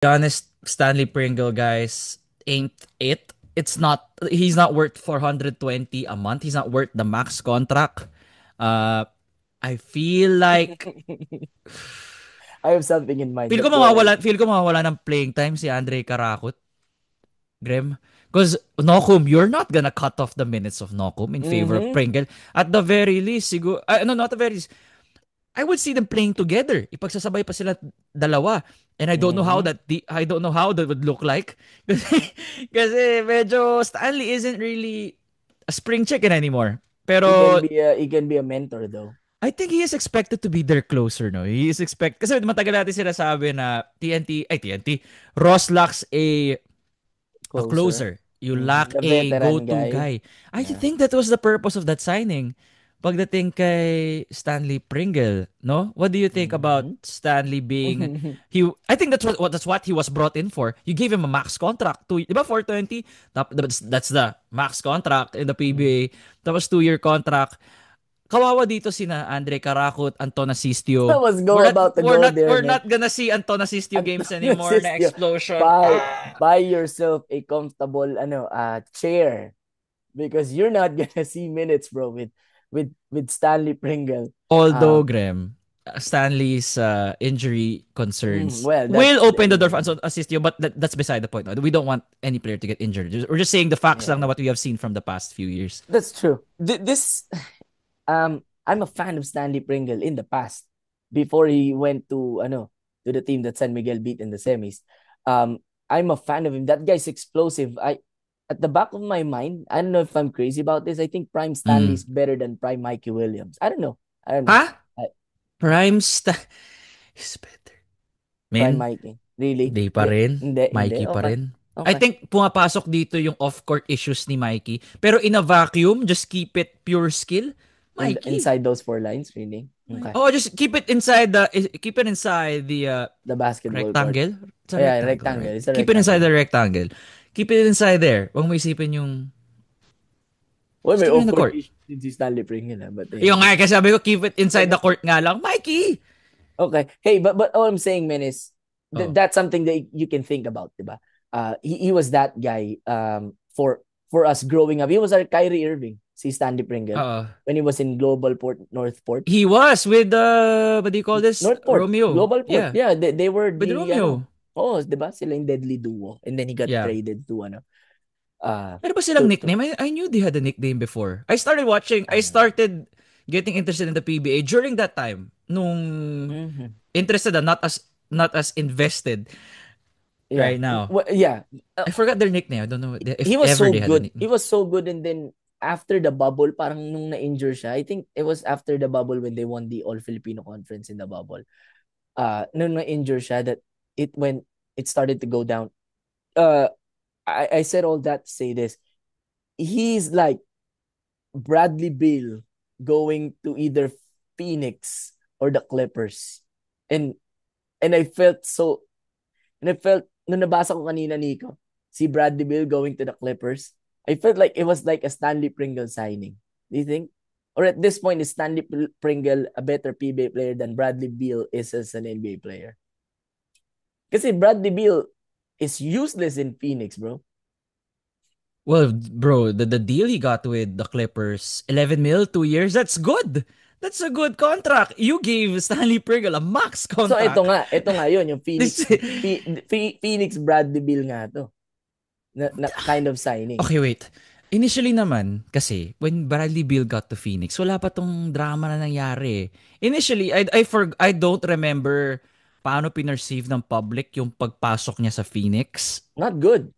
Be honest, Stanley Pringle, guys, ain't it. It's not. He's not worth 420 a month. He's not worth the max contract. Uh, I feel like I have something in mind, but go ahead. feel ko mawawala ng playing time si Andre Karakut, Grem. Because Nokum, you're not gonna cut off the minutes of Nokum in favor of Mm-hmm. Pringle. At the very least, siguro, no, not the very least, I would see them playing together. Ipagsasabay pa sila dalawa. And Mm-hmm. I don't know how that would look like. Kasi medyo Stanley isn't really a spring chicken anymore. Pero He can be a mentor though. I think he is expected to be their closer, no? He is expect kasi matagal natin sila sabi na TNT, Ross lacks a Closer. closer. You Mm-hmm. lack The a veteran go-to guy. guy. I Yeah. think that was the purpose of that signing. Pagdating kay Stanley Pringle, no? What do you think about Mm-hmm. Stanley being I think that's what he was brought in for. You gave him a max contract, 'di ba 420? That's the max contract in the PBA. That was 2-year contract. Kawawa dito sina Andre Karakot, Anton I Asistio. was go about to go there, We're man. not gonna see Anton Asistio games Antonio anymore na Sistio, explosion. buy buy yourself a comfortable chair because you're not gonna see minutes, bro, with Stanley Pringle. Although, Um, Graham, Stanley's injury concerns well, will that's open the door for yeah, assist you, but that's beside the point. No? We don't want any player to get injured. We're just saying the facts lang na yeah, what we have seen from the past few years. that's true. This I'm a fan of Stanley Pringle in the past before he went to the team that San Miguel beat in the semis. Um, I'm a fan of him. That guy's explosive. I At the back of my mind, I don't know if I'm crazy about this. I think Prime Stanley Mm. is better than Prime Mikey Williams. I don't know. I don't know. Ha? I, Prime is better. Prime Men, Mikey. Really? hindi pa rin. Hindi. Mikey pa Okay. rin. I Okay. think pumapasok dito yung off-court issues ni Mikey. Pero in a vacuum, just keep it pure skill. Mikey. Inside those four lines, really. Okay. Oh, just keep it inside the The basketball court. rectangle. It's a Yeah, rectangle, rectangle. right? It's a Keep it inside rectangle. the rectangle. Keep it inside there. Huwag mo isipin yung Well, just may keep it in the off-court court. issue si Stanley Pringle, but Yung anyway. nga, kasi sabi ko, keep it inside the court nga lang. Mikey! Okay. Hey, but all I'm saying, man, is Oh. that's something that you can think about, diba? He was that guy for us growing up. He was our Kyrie Irving, si Stanley Pringle, Uh, when he was in Global Port, Northport. he was with, what do you call this? Northport, Romeo. Global Port. Yeah, Yeah, they were with Romeo. oh, diba? Sila yung deadly duo. And then he got Yeah. traded to, uh, Ano ba silang to nickname? I knew they had a nickname before. I uh, started getting interested in the PBA during that time. Nung mhm. interested not as invested Yeah. right now. Well, yeah. I forgot their nickname. I don't know if He was ever so they had a good. He nickname. was so good, and then after the bubble, parang nung na-injure siya, I think it was after the bubble when they won the All Filipino Conference in the bubble. Nung na-injure siya, that it started to go down. Uh, I said all that to say this. He's like Bradley Beal going to either Phoenix or the Clippers. And and I felt so and I felt nung nabasa ko kanina, Nico, si Bradley Beal going to the Clippers, I felt like it was like a Stanley Pringle signing. Do you think? Or at this point, is Stanley Pringle a better PBA player than Bradley Beal is as an NBA player? Kasi Bradley Beal is useless in Phoenix, bro. Well, bro, the deal he got with the Clippers, 11 mil, 2 years, that's good. That's a good contract. You gave Stanley Pringle a max So contract. ito nga yun, yung This Phoenix Bradley Beal nga to. Na kind of signing. Okay, wait. Initially naman, kasi, when Bradley Beal got to Phoenix, wala pa tong drama na nangyari. Initially, I don't remember paano pinerceive ng public yung pagpasok niya sa Phoenix. Not good.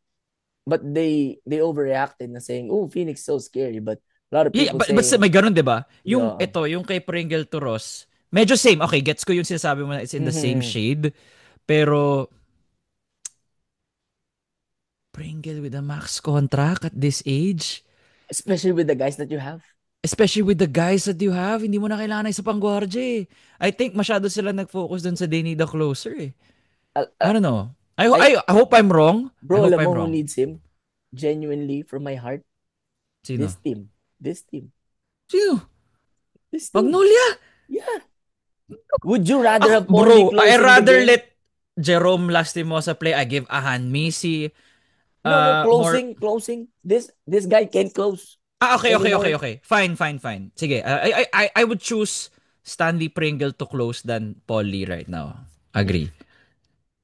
But they overreacted na saying, "Oh, Phoenix so scary." But a lot of Yeah, people but saying, may ganun, di ba? yeah. Yung kay Pringle to Ross, medyo same. Okay, gets ko yung sinasabi mo na it's in the same Mm-hmm. shade. Pero, Pringle with a max contract at this age, Especially with the guys that you have. especially with the guys that you have, hindi mo na kailangan ng isa pang gwardya eh. I think masyado sila nag-focus dun sa they need a closer eh. Uh, I uh, don't know. I I hope I'm wrong. I Bro, hope alam I'm mo who wrong. needs him? Genuinely, from my heart, this Sino? team. This team. Sino? This team. Magnolia? Yeah. Would you rather Ah, have Pondy bro, closing the game? Jerome Lastimosa play, I give Ahan Misi. No, More. closing. This guy can't close Okay, okay, okay, anymore. okay. Fine, fine, fine. Sige, I would choose Stanley Pringle to close than Paul Lee right now. Agree.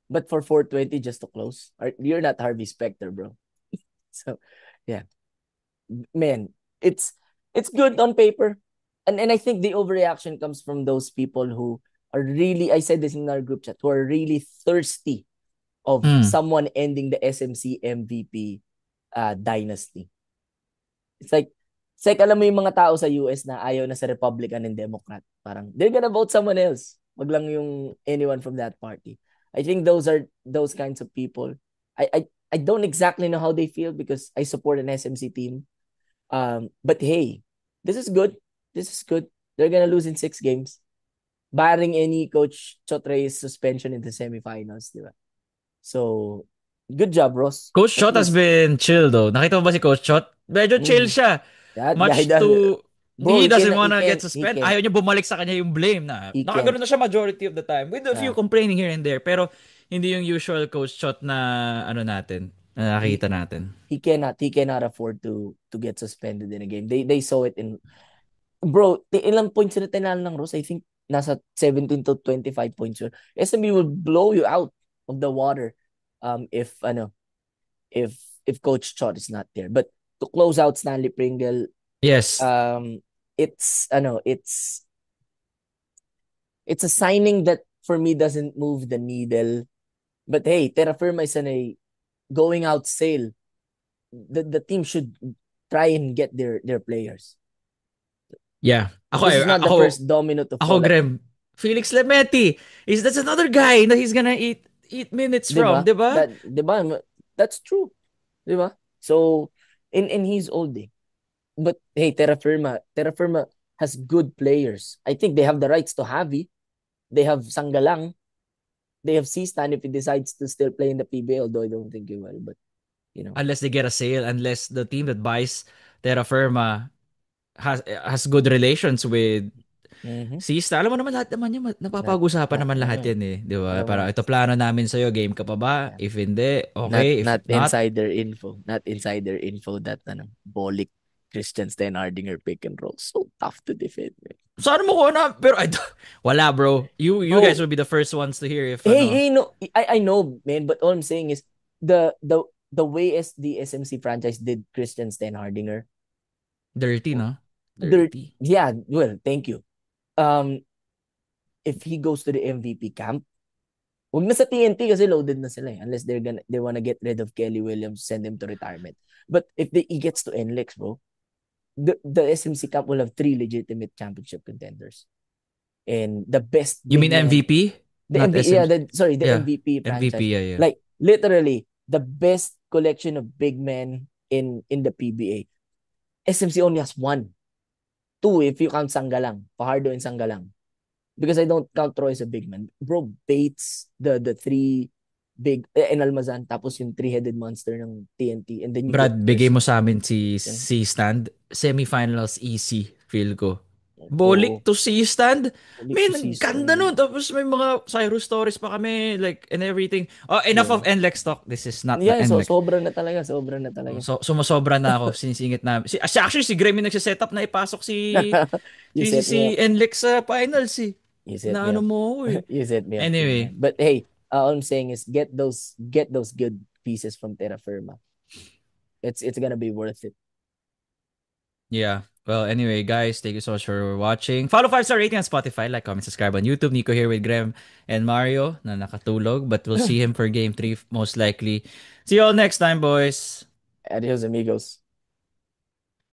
But for 420 just to close, you're not Harvey Specter, bro. So, yeah, man, it's it's good on paper, and I think the overreaction comes from those people who are really. I said this in our group chat, who are really thirsty of Mm. someone ending the SMC MVP dynasty. It's like alam mo yung mga tao sa US na ayaw na sa Republican and Democrat. Parang, they're gonna vote someone else. Wag lang yung anyone from that party. I think those are those kinds of people. I don't exactly know how they feel because I support an SMC team. But hey, this is good. This is good. They're gonna lose in 6 games. Barring any Coach Chotrey's suspension in the semifinals, di ba? So, good job, Ross. Coach At Shot has least, been chill though. Nakita mo ba si Coach Shot? Medyo chill mm, siya. that guy Much does, to bro, he doesn't wanna get suspended. he Ayaw niya bumalik sa kanya yung blame na he can't. nakagano na siya majority of the time with a few Uh, complaining here and there. Pero hindi yung usual Coach Shot na ano natin, na he nakita natin. he cannot afford to get suspended in a game. They saw it in, bro, ilang points na tinalo ng Ross? I think nasa 17 to 25 points yun. SMU will blow you out of the water if if if Coach Chot is not there. But to close out Stanley Pringle, Yes. um it's a signing that for me doesn't move the needle. But hey, Terra Firma is on a going out sale. The team should try and get their players. Yeah. This is not the Ako first domino to Ako, fall. Grem, Felix Lemeti. That's another guy that he's gonna eat minutes 'Di from, ba? di ba? 'Di ba? That's true. 'Di ba? So, and he's old eh. But hey, Terra Firma has good players. I think they have the rights to Javi. They have Sanggalang. They have Seastan if he decides to still play in the PBA, although I don't think he will. But, you know. Unless they get a sale, unless the team that buys Terra Firma has good relations with Mm-hmm. Sista. Alam mo naman lahat naman yun, napapag-usapan naman lahat yan eh. Di ba? Alam mo Para na. ito plano namin sa'yo, game ka pa ba? Yeah. If hindi, Not okay. If not not, insider info. Not insider info that Bolik Christian Steinhardinger pick and roll. So tough to defend, man. saan mo ko na? Pero wala bro. You guys Bro, will be the first ones to hear if hey, no, I know, man, but all I'm saying is the way the SMC franchise did Christian Steinhardinger, dirty, no? there, Dirty. yeah, well, thank you. Um, if he goes to the MVP camp, wag na sa TNT kasi loaded na sila eh, unless they wanna get rid of Kelly Williams, send him to retirement. But if he gets to NLEX, bro, the SMC camp will have 3 legitimate championship contenders and the best You big mean men, MVP? the Not MVP, yeah, SM? the Yeah. MVP MVP, franchise, yeah, yeah. like literally the best collection of big men in the PBA. SMC only has one, two if you count Sanggalang, Fajardo and Sanggalang, because I don't count Troy as a big man. Bro, Bates, the three big, and Almazan, tapos yung three-headed monster ng TNT, and then you get Brad, bigay mo Christian. sa amin si Stand. Semifinals easy, feel ko. Oo, Bolik to si Stand. ulit to Man, season. ganda nun. Tapos may mga Cyrus stories pa kami, like, and everything. Oh, enough of Yeah. NLEX talk. This is not the Yeah, so NLEX. sobra na talaga, sobra na talaga. Sumasobra na ako. Sinisingit na. Actually, si Gremmy nagsiset up na ipasok You set si me up. NLEX sa finals eh. You set me Na ano up. mo ako eh. You set me up too, Anyway, man. But hey, all I'm saying is get those good pieces from Terra Firma. It's gonna be worth it. yeah. Well, anyway, guys, thank you so much for watching. Follow 5-star rating on Spotify, like, comment, subscribe on YouTube. Nico here with Graham and Mario na nakatulog, but we'll see him for game 3 most likely. See you all next time, boys. Adios, amigos.